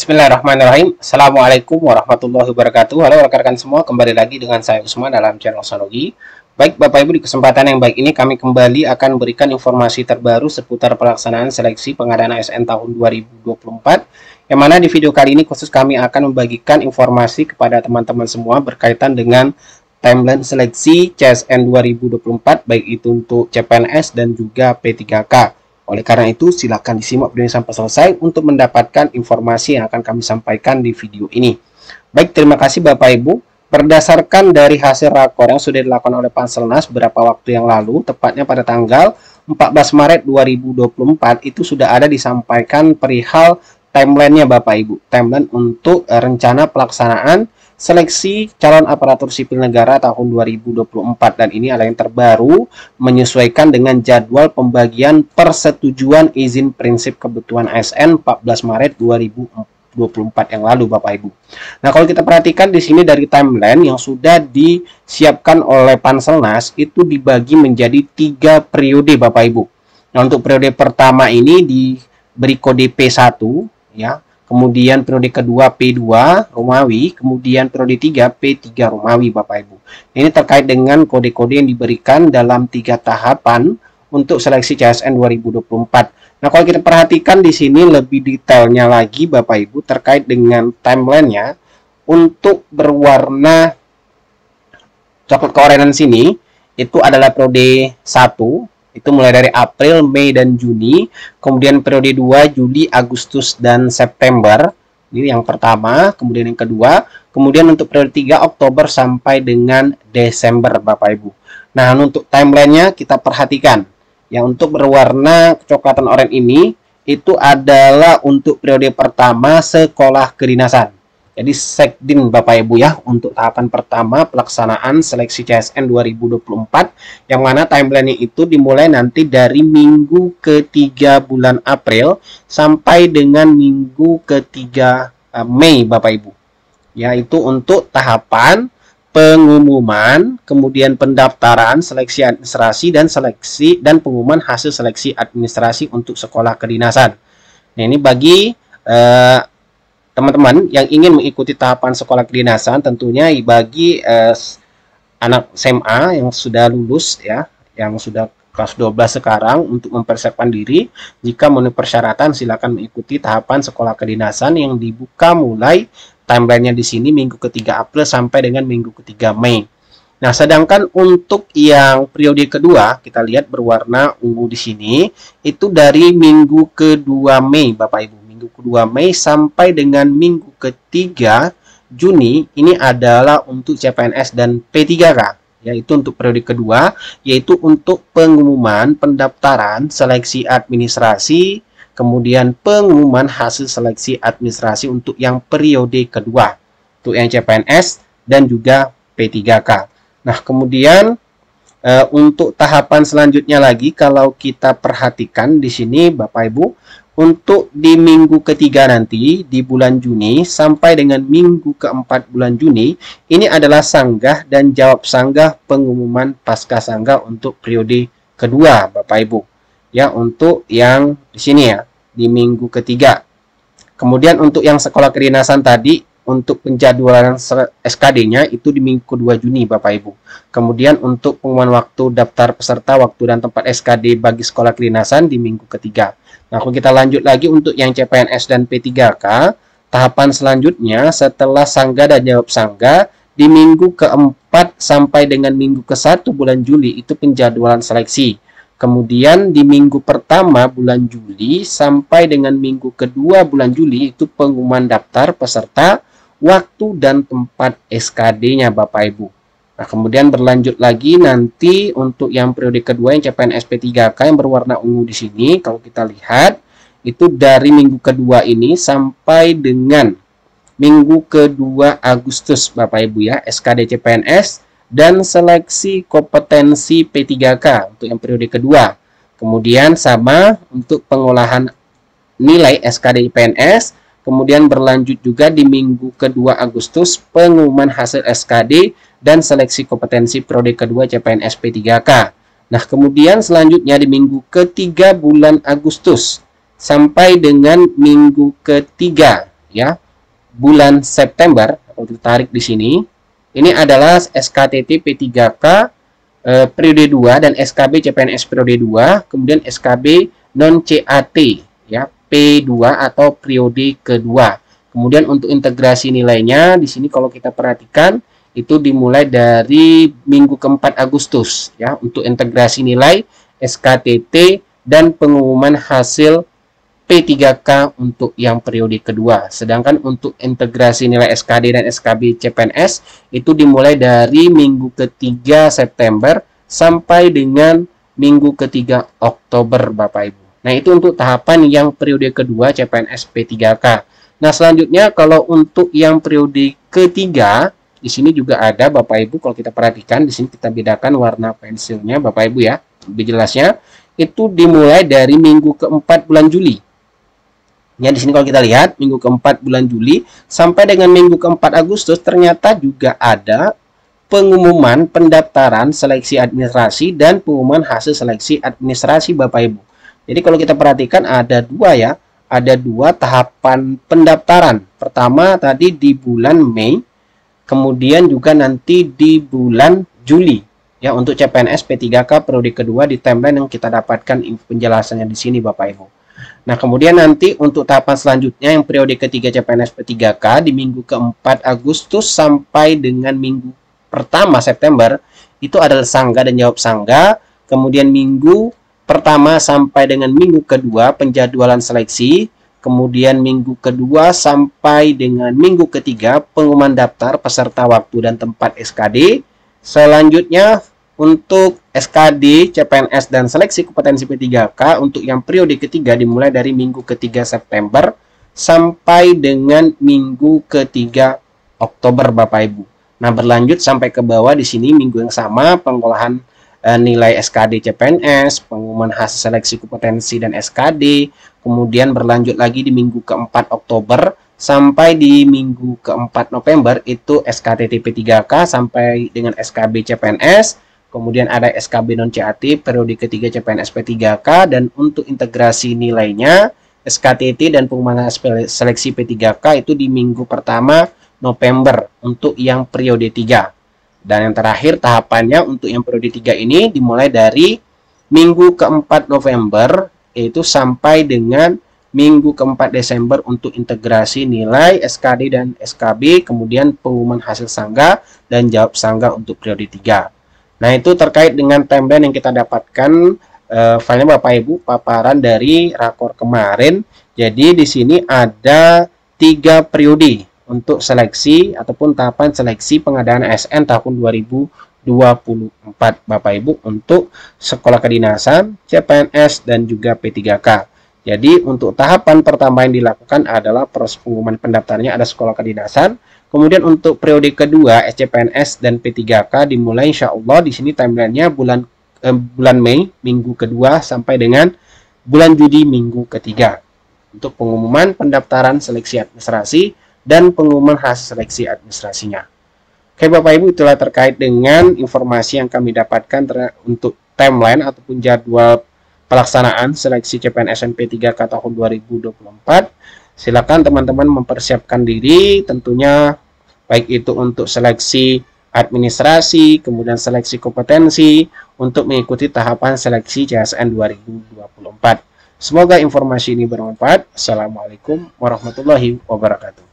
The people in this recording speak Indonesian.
Bismillahirrahmanirrahim. Assalamualaikum warahmatullahi wabarakatuh. Halo rekan-rekan semua, kembali lagi dengan saya Usman dalam channel Sanogi. Baik Bapak Ibu, di kesempatan yang baik ini kami kembali akan memberikan informasi terbaru seputar pelaksanaan seleksi pengadaan ASN tahun 2024. Yang mana di video kali ini khusus kami akan membagikan informasi kepada teman-teman semua berkaitan dengan timeline seleksi CSN 2024, baik itu untuk CPNS dan juga P3K. Oleh karena itu, silakan disimak videonya sampai selesai untuk mendapatkan informasi yang akan kami sampaikan di video ini. Baik, terima kasih Bapak Ibu. Berdasarkan dari hasil rakor yang sudah dilakukan oleh Panselnas beberapa waktu yang lalu, tepatnya pada tanggal 14 Maret 2024, itu sudah ada disampaikan perihal timeline-nya Bapak Ibu. Timeline untuk rencana pelaksanaan seleksi calon aparatur sipil negara tahun 2024, dan ini adalah yang terbaru menyesuaikan dengan jadwal pembagian persetujuan izin prinsip kebutuhan ASN 14 Maret 2024 yang lalu Bapak Ibu. Nah, kalau kita perhatikan di sini dari timeline yang sudah disiapkan oleh Panselnas itu dibagi menjadi 3 periode Bapak Ibu. Nah, untuk periode pertama ini diberi kode P1 ya. Kemudian periode kedua P2 Romawi, kemudian periode 3 P3 Romawi Bapak Ibu. Ini terkait dengan kode-kode yang diberikan dalam 3 tahapan untuk seleksi CSN 2024. Nah, kalau kita perhatikan di sini lebih detailnya lagi Bapak Ibu terkait dengan timelinenya, untuk berwarna coklat keorangan sini itu adalah periode 1. Itu mulai dari April, Mei, dan Juni. Kemudian periode 2, Juli, Agustus, dan September. Ini yang pertama. Kemudian yang kedua. Kemudian untuk periode 3, Oktober sampai dengan Desember, Bapak Ibu. Nah, untuk timelinenya kita perhatikan. Yang untuk berwarna kecoklatan oranye ini, itu adalah untuk periode pertama sekolah kedinasan. Jadi Sekdin Bapak Ibu ya, untuk tahapan pertama pelaksanaan seleksi CSN 2024, yang mana timeline itu dimulai nanti dari minggu ketiga bulan April sampai dengan minggu ketiga Mei Bapak Ibu. Yaitu untuk tahapan pengumuman, kemudian pendaftaran, seleksi administrasi, dan pengumuman hasil seleksi administrasi untuk sekolah kedinasan. Nah, ini bagi teman-teman yang ingin mengikuti tahapan sekolah kedinasan, tentunya bagi anak SMA yang sudah lulus ya, yang sudah kelas 12 sekarang, untuk mempersiapkan diri jika memenuhi persyaratan, silakan mengikuti tahapan sekolah kedinasan yang dibuka mulai timelinenya di sini minggu ketiga April sampai dengan minggu ketiga Mei. Nah, sedangkan untuk yang periode kedua, kita lihat berwarna ungu di sini, itu dari minggu kedua Mei Bapak Ibu. Kedua Mei sampai dengan minggu ketiga Juni, ini adalah untuk CPNS dan P3K, yaitu untuk periode kedua, yaitu untuk pengumuman pendaftaran seleksi administrasi, kemudian pengumuman hasil seleksi administrasi untuk yang periode kedua, untuk yang CPNS dan juga P3K. Nah, kemudian untuk tahapan selanjutnya lagi, kalau kita perhatikan di sini Bapak Ibu, untuk di minggu ketiga nanti di bulan Juni sampai dengan minggu keempat bulan Juni, ini adalah sanggah dan jawab sanggah pengumuman pasca sanggah untuk periode kedua Bapak Ibu. Ya, untuk yang di sini ya, di minggu ketiga. Kemudian untuk yang sekolah kedinasan tadi, untuk penjadwalan SKD-nya itu di minggu kedua Juni Bapak Ibu. Kemudian untuk pengumuman waktu daftar peserta, waktu dan tempat SKD bagi sekolah kedinasan di minggu ketiga. Nah, kalau kita lanjut lagi untuk yang CPNS dan P3K, tahapan selanjutnya setelah sanggah dan jawab sanggah di minggu keempat sampai dengan minggu ke-1 bulan Juli itu penjadwalan seleksi. Kemudian di minggu pertama bulan Juli sampai dengan minggu kedua bulan Juli itu pengumuman daftar peserta, waktu dan tempat SKD-nya Bapak Ibu. Nah, kemudian berlanjut lagi nanti untuk yang periode kedua yang CPNS P3K yang berwarna ungu di sini, kalau kita lihat itu dari minggu kedua ini sampai dengan minggu kedua Agustus Bapak Ibu ya, SKD CPNS dan seleksi kompetensi P3K untuk yang periode kedua. Kemudian sama untuk pengolahan nilai SKD PNS. Kemudian berlanjut juga di minggu kedua Agustus pengumuman hasil SKD dan seleksi kompetensi periode kedua CPNS P3K. Nah, kemudian selanjutnya di minggu ketiga bulan Agustus sampai dengan minggu ketiga ya bulan September, kalau kita tarik di sini, ini adalah SKTT P3K periode 2 dan SKB CPNS periode 2, kemudian SKB non CAT ya P2 atau periode kedua. Kemudian untuk integrasi nilainya di sini kalau kita perhatikan itu dimulai dari minggu keempat Agustus ya untuk integrasi nilai SKTT dan pengumuman hasil P3K untuk yang periode kedua. Sedangkan untuk integrasi nilai SKD dan SKB CPNS itu dimulai dari minggu ketiga September sampai dengan minggu ketiga Oktober Bapak Ibu. Nah itu untuk tahapan yang periode kedua CPNS P3K. Nah selanjutnya kalau untuk yang periode ketiga di sini juga ada Bapak Ibu, kalau kita perhatikan di sini kita bedakan warna pensilnya Bapak Ibu ya. Lebih jelasnya itu dimulai dari minggu keempat bulan Juli. Ya, di sini kalau kita lihat minggu keempat bulan Juli sampai dengan minggu keempat Agustus ternyata juga ada pengumuman pendaftaran seleksi administrasi dan pengumuman hasil seleksi administrasi Bapak Ibu. Jadi kalau kita perhatikan ada dua ya, ada dua tahapan pendaftaran. Pertama tadi di bulan Mei, kemudian juga nanti di bulan Juli. Ya, untuk CPNS P3K periode kedua di timeline yang kita dapatkan penjelasannya di sini Bapak Ibu. Nah, kemudian nanti untuk tahapan selanjutnya yang periode ketiga CPNS P3K di minggu keempat Agustus sampai dengan minggu pertama September itu adalah sangga dan jawab sangga. Kemudian minggu pertama sampai dengan minggu kedua penjadwalan seleksi. Kemudian minggu kedua sampai dengan minggu ketiga pengumuman daftar peserta waktu dan tempat SKD. Selanjutnya untuk SKD, CPNS, dan seleksi kompetensi P3K untuk yang periode ketiga dimulai dari minggu ketiga September sampai dengan minggu ketiga Oktober Bapak Ibu. Nah berlanjut sampai ke bawah di sini minggu yang sama pengolahan nilai SKD CPNS, pengumuman hasil seleksi kompetensi dan SKD, kemudian berlanjut lagi di minggu keempat Oktober sampai di minggu keempat November itu SKTT P3K sampai dengan SKB CPNS. Kemudian ada SKB non-CAT periode ketiga CPNS P3K dan untuk integrasi nilainya SKTT dan pengumuman seleksi P3K itu di minggu pertama November untuk yang periode 3. Dan yang terakhir tahapannya untuk yang periode 3 ini dimulai dari minggu keempat November yaitu sampai dengan minggu keempat Desember untuk integrasi nilai SKD dan SKB, kemudian pengumuman hasil sangga dan jawab sangga untuk periode 3. Nah, itu terkait dengan timeline yang kita dapatkan filenya Bapak Ibu, paparan dari rakor kemarin. Jadi di sini ada 3 periode untuk seleksi ataupun tahapan seleksi pengadaan ASN tahun 2024 Bapak Ibu untuk sekolah kedinasan, CPNS dan juga P3K. Jadi untuk tahapan pertama yang dilakukan adalah proses pengumuman pendaftarannya ada sekolah kedinasan. Kemudian untuk periode kedua SCPNS dan P3K dimulai insya Allah di sini timelinenya bulan Mei minggu kedua sampai dengan bulan Juli minggu ketiga untuk pengumuman pendaftaran seleksi administrasi dan pengumuman hasil seleksi administrasinya. Oke Bapak Ibu, itulah terkait dengan informasi yang kami dapatkan untuk timeline ataupun jadwal pelaksanaan seleksi CPNS dan P3K tahun 2024. Silakan teman-teman mempersiapkan diri tentunya baik itu untuk seleksi administrasi, kemudian seleksi kompetensi untuk mengikuti tahapan seleksi CSN 2024. Semoga informasi ini bermanfaat. Assalamualaikum warahmatullahi wabarakatuh.